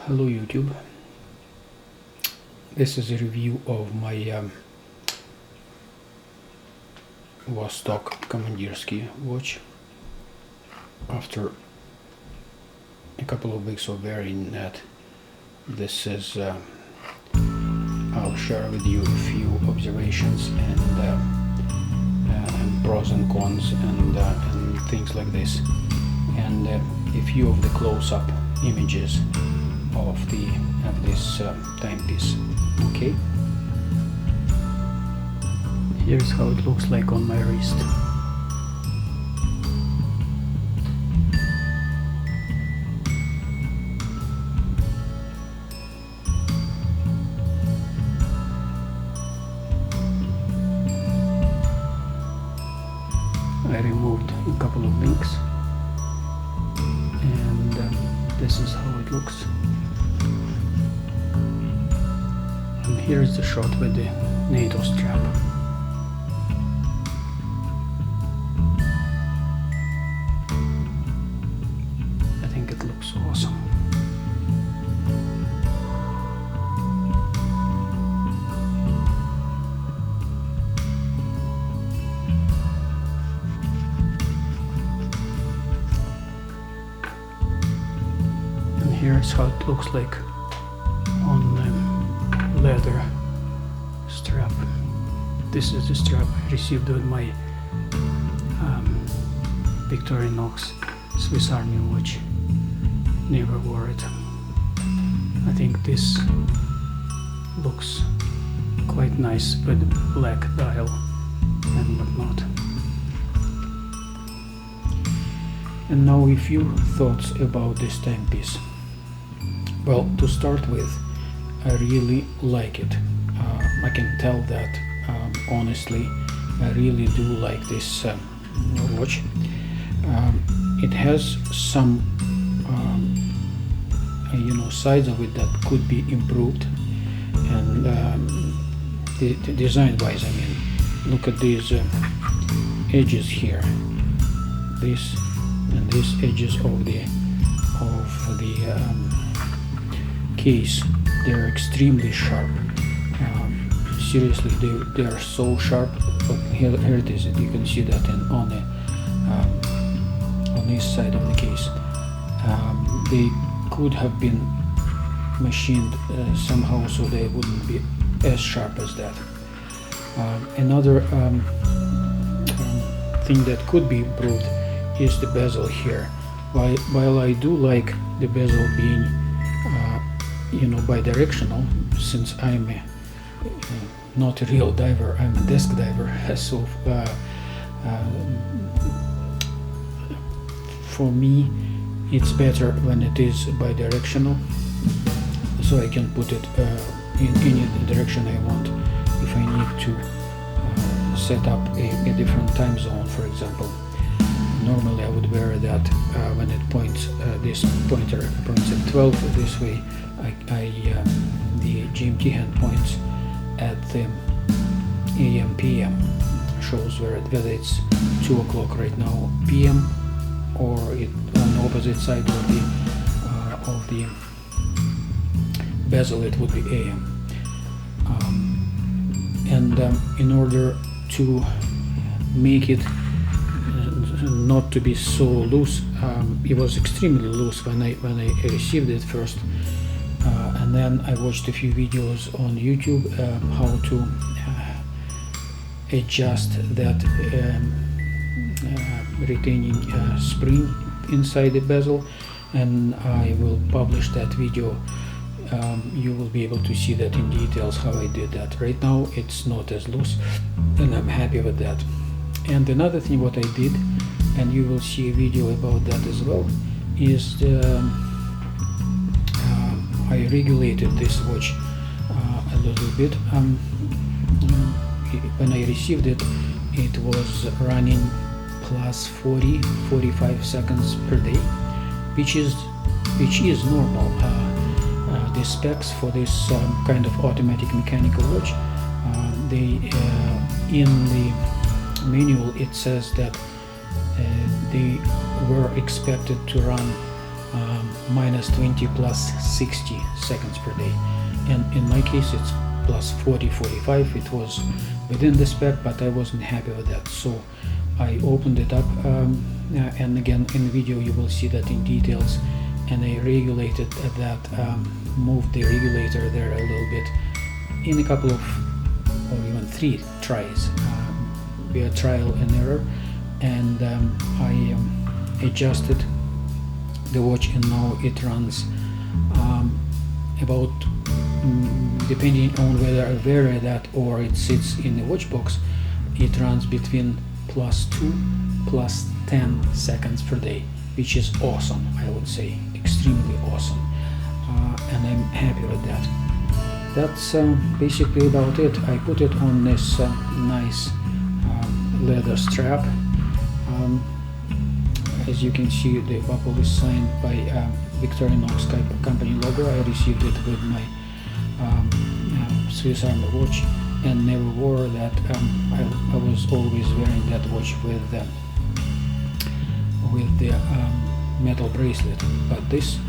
Hello YouTube, this is a review of my Vostok Komandirskie watch. After a couple of weeks of wearing that, this is I'll share with you a few observations and pros and cons and things like this, and a few of the close-up images of this timepiece. Okay, here's how it looks like on my wrist. I removed a couple of links, and this is how it looks. And here's the shot with the NATO strap. I think it looks awesome. And here's how it looks like on the leather strap. This is the strap I received with my Victorinox Swiss Army watch. Never wore it. I think this looks quite nice with black dial and whatnot. And now a few thoughts about this timepiece. Well, to start with, I really like it. I can tell that honestly, I really do like this watch. It has some sides of it that could be improved, and the design wise, I mean, look at these edges here, this and these edges of the case. They're extremely sharp. Seriously, they are so sharp. But here it is. You can see that on this side of the case. They could have been machined somehow so they wouldn't be as sharp as that. Another thing that could be improved is the bezel here. While I do like the bezel being bidirectional, since I'm not a real diver, I'm a desk diver, so for me it's better when it is bidirectional, so I can put it in any direction I want. If I need to set up a different time zone, for example, normally I would wear that when it points, this pointer points at 12 this way, the GMT hand points at the AM PM, shows whether it's 2 o'clock right now PM, or it on the opposite side of the bezel it would be AM. In order to make it not to be so loose, it was extremely loose when I received it first, and then I watched a few videos on YouTube how to adjust that retaining spring inside the bezel, and I will publish that video. You will be able to see that in details how I did that. Right now it's not as loose, and I'm happy with that. And another thing what I did, and you will see a video about that as well, is I regulated this watch a little bit. When I received it, it was running plus 40-45 seconds per day, which is normal. The specs for this kind of automatic mechanical watch, in the manual it says that they were expected to run minus 20 plus 60 seconds per day, and in my case it's plus 40, 45. It was within the spec, but I wasn't happy with that, so I opened it up, and again in the video you will see that in details, and I regulated that, moved the regulator there a little bit in a couple of, or even 3 tries, via trial and error, and I adjusted the watch, and now it runs about, depending on whether I vary that or it sits in the watch box, it runs between plus 2 plus 10 seconds per day, which is awesome. I would say extremely awesome, and I'm happy with that. That's basically about it. I put it on this nice leather strap. As you can see, the buckle is signed by Victorinox company logo. I received it with my Swiss Army watch and never wore that. I was always wearing that watch with the metal bracelet, but this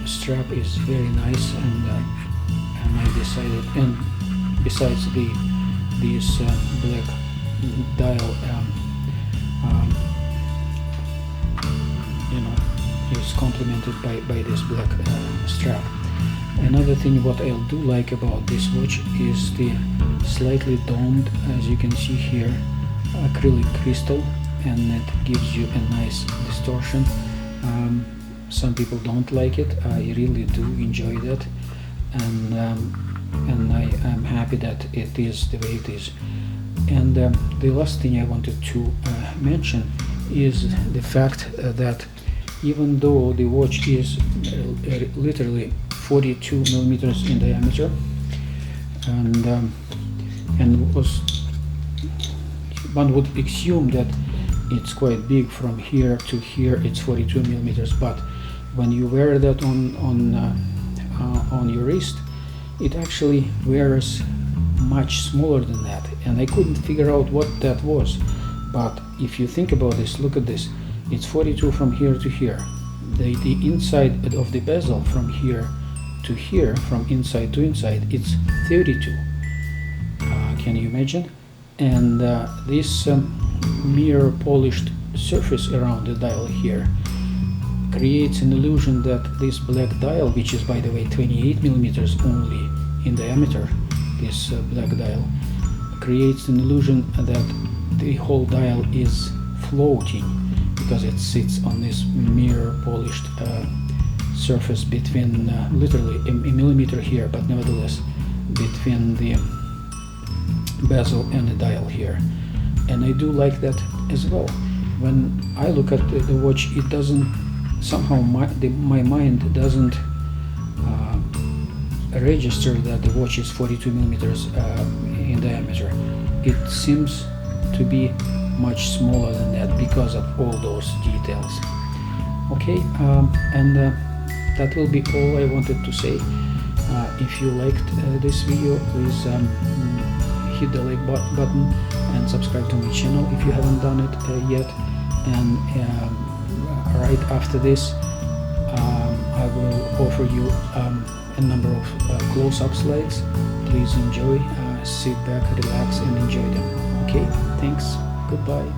strap is very nice, and I decided, and besides this black dial, is complemented by this black strap. Another thing what I do like about this watch is the slightly domed, as you can see here, acrylic crystal, and it gives you a nice distortion. Some people don't like it. I really do enjoy that, and I am happy that it is the way it is. And the last thing I wanted to mention is the fact that even though the watch is literally 42 millimeters in diameter, and was, one would assume that it's quite big from here to here, it's 42 millimeters, but when you wear that on your wrist, it actually wears much smaller than that, and I couldn't figure out what that was. But if you think about this, look at this, it's 42 from here to here. The inside of the bezel from here to here, from inside to inside, it's 32. Can you imagine? And this mirror polished surface around the dial here creates an illusion that this black dial, which is by the way 28 millimeters only in diameter, this black dial creates an illusion that the whole dial is floating, because it sits on this mirror polished surface between literally a millimeter here, but nevertheless between the bezel and the dial here. And I do like that as well. When I look at the watch, it doesn't, somehow my mind doesn't register that the watch is 42 millimeters in diameter. It seems to be much smaller than that because of all those details. Okay, and that will be all I wanted to say. If you liked this video, please hit the like button and subscribe to my channel if you haven't done it yet. And right after this, I will offer you a number of close-up slides. Please enjoy, sit back, relax, and enjoy them. Okay, thanks. Goodbye.